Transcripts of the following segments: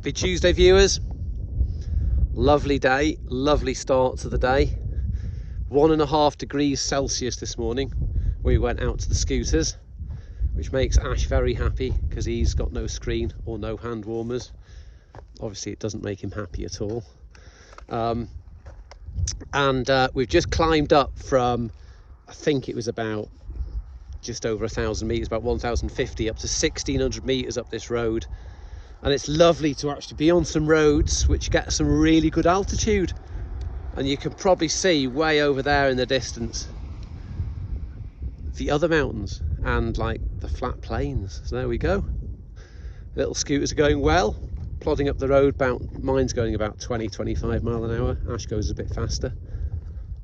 Happy Tuesday, viewers. Lovely day, lovely start to the day. 1.5 degrees Celsius this morning. We went out to the scooters, which makes Ash very happy because he's got no screen or no hand warmers. Obviously it doesn't make him happy at all. We've just climbed up from, I think it was about just over 1,000 meters, about 1,050 up to 1,600 meters up this road. And it's lovely to actually be on some roads which get some really good altitude. And you can probably see way over there in the distance the other mountains and like the flat plains. So there we go. Little scooters are going well, plodding up the road. Mine's going about 20-25 mile an hour. Ash goes a bit faster.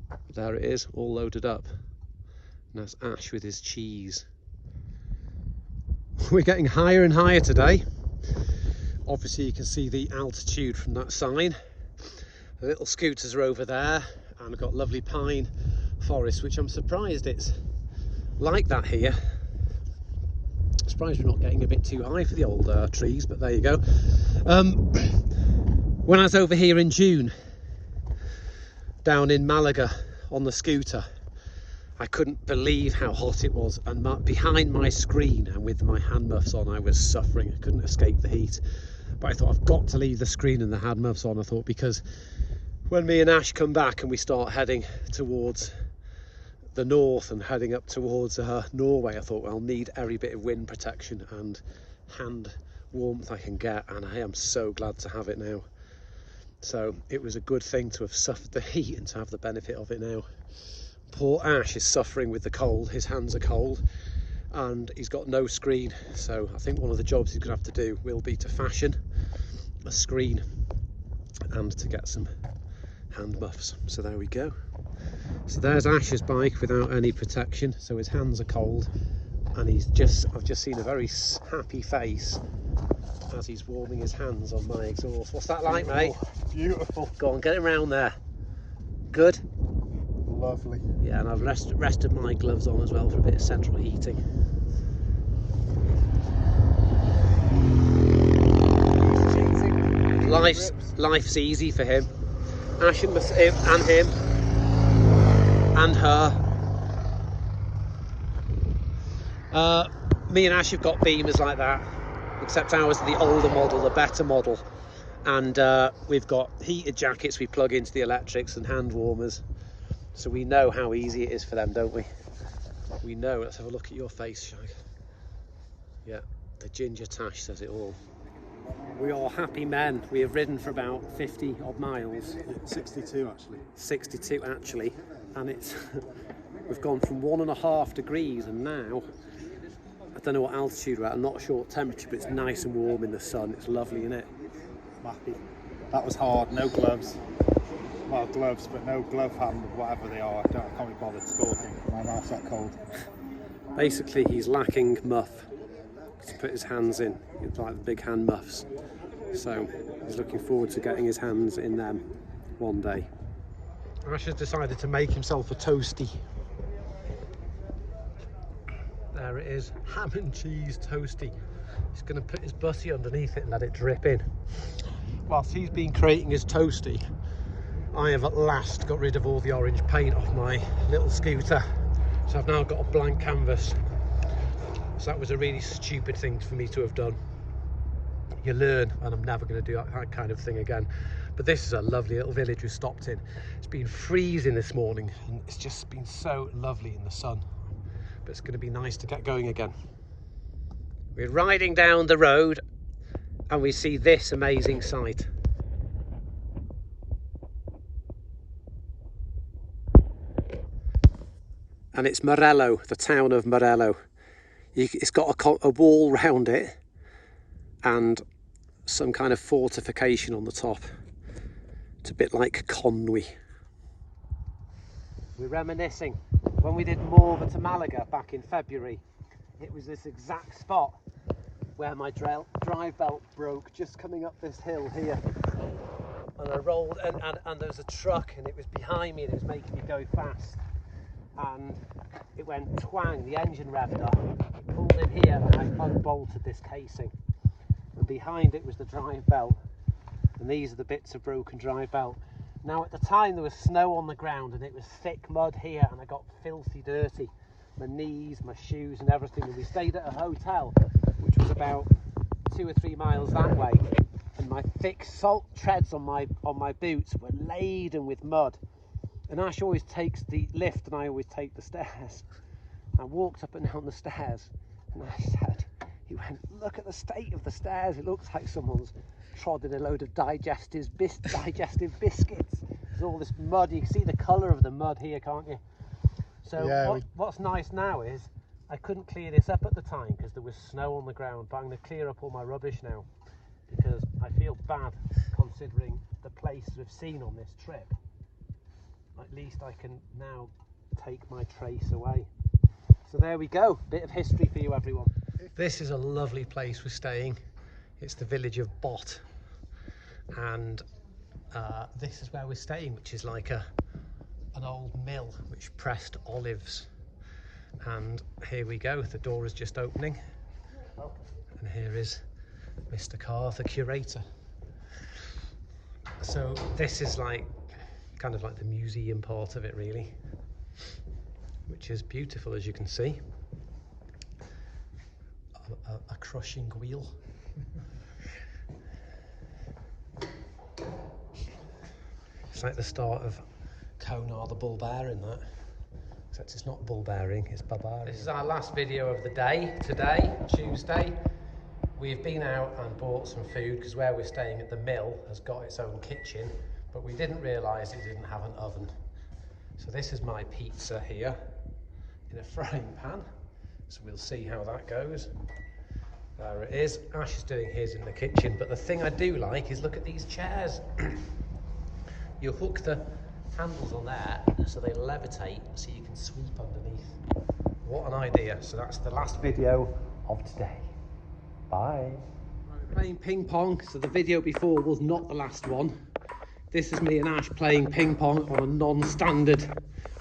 But there it is, all loaded up. And that's Ash with his cheese. We're getting higher and higher today. Obviously you can see the altitude from that sign. The little scooters are over there, and we've got lovely pine forest, which I'm surprised it's like that here. I'm surprised we're not getting a bit too high for the old trees, but there you go. When I was over here in June, down in Malaga on the scooter, I couldn't believe how hot it was, and behind my screen and with my hand muffs on, I was suffering. I couldn't escape the heat. But I thought, I've got to leave the screen and the hand muffs on, I thought, because when me and Ash come back and we start heading towards the north and heading up towards Norway, I thought, well, I'll need every bit of wind protection and hand warmth I can get, and I am so glad to have it now. So it was a good thing to have suffered the heat and to have the benefit of it now. Poor Ash is suffering with the cold. His hands are cold and he's got no screen, so I think one of the jobs he's gonna have to do will be to fashion a screen and to get some hand muffs. So there we go. So there's Ash's bike without any protection, so his hands are cold, and I've just seen a very happy face as he's warming his hands on my exhaust. What's that like, mate? Beautiful. Go on, get him round there. Good. Lovely. Yeah, and I've rested my gloves on as well for a bit of central heating. Life's easy for him. Ash and him and her. Me and Ash have got Beamers like that, except ours are the older model, the better model. And we've got heated jackets we plug into the electrics and hand warmers. So we know how easy it is for them, don't we? We know. Let's have a look at your face, Shag. Yeah, the ginger tash says it all. We are happy men. We have ridden for about 50 odd miles. 62 actually. 62 actually. And it's we've gone from 1.5 degrees, and now I don't know what altitude we're at. I'm not sure what temperature, but it's nice and warm in the sun. It's lovely, isn't it? Happy. That was hard. No gloves. Well, gloves, but no glove hand, whatever they are. I can't be bothered talking. My mouth's that cold. Basically, he's lacking muff to put his hands in. It's like the big hand muffs. So he's looking forward to getting his hands in them one day. Ash has decided to make himself a toastie. There it is, ham and cheese toastie. He's going to put his butty underneath it and let it drip in. Whilst he's been creating his toastie, I have at last got rid of all the orange paint off my little scooter. So I've now got a blank canvas. So that was a really stupid thing for me to have done. You learn, and I'm never going to do that kind of thing again. But this is a lovely little village we stopped in. It's been freezing this morning, and it's just been so lovely in the sun. But it's going to be nice to get going again. We're riding down the road, and we see this amazing sight. And it's Morello, the town of Morello. It's got a wall round it and some kind of fortification on the top. It's a bit like Conwy. We're reminiscing when we did Morva to Malaga back in February. It was this exact spot where my drive belt broke just coming up this hill here. And I rolled, and there was a truck, and it was behind me, and it was making me go fast. And it went twang, the engine revved up, it pulled in here, and I unbolted this casing. And behind it was the drive belt. And these are the bits of broken drive belt. Now at the time there was snow on the ground and it was thick mud here, and I got filthy dirty. My knees, my shoes and everything. And we stayed at a hotel which was about 2 or 3 miles that way. And my thick salt treads on my boots were laden with mud. And Ash always takes the lift and I always take the stairs. I walked up and down the stairs and I said, he went, look at the state of the stairs. It looks like someone's trodden a load of digestive biscuits. There's all this mud. You can see the colour of the mud here, can't you? So yeah, what's nice now is I couldn't clear this up at the time because there was snow on the ground, but I'm going to clear up all my rubbish now because I feel bad considering the places we've seen on this trip. At least I can now take my trace away. So there we go, bit of history for you everyone. This is a lovely place we're staying. It's the village of Bot, and this is where we're staying, which is like an old mill which pressed olives. And here we go, the door is just opening, and here is Mr. Carr, the curator. So this is like kind of like the museum part of it really, which is beautiful, as you can see. A crushing wheel. It's like the start of Konar the bull bearing, that. Except it's not bull bearing, it's barbarian. This is our last video of the day. Today, Tuesday, we've been out and bought some food because where we're staying at the mill has got its own kitchen, but we didn't realise it didn't have an oven. So this is my pizza here in a frying pan. So we'll see how that goes. There it is. Ash is doing his in the kitchen, but the thing I do like is look at these chairs. You hook the handles on there so they levitate so you can sweep underneath. What an idea. So that's the last video of today. Bye. We're playing ping pong, so the video before was not the last one. This is me and Ash playing ping pong on a non-standard,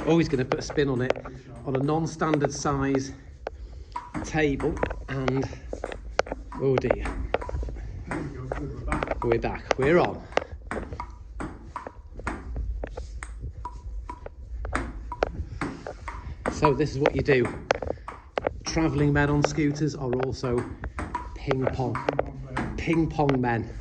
always going to put a spin on it, on a non-standard size table, and oh dear, we're back, we're on. So this is what you do. Travelling men on scooters are also ping pong men.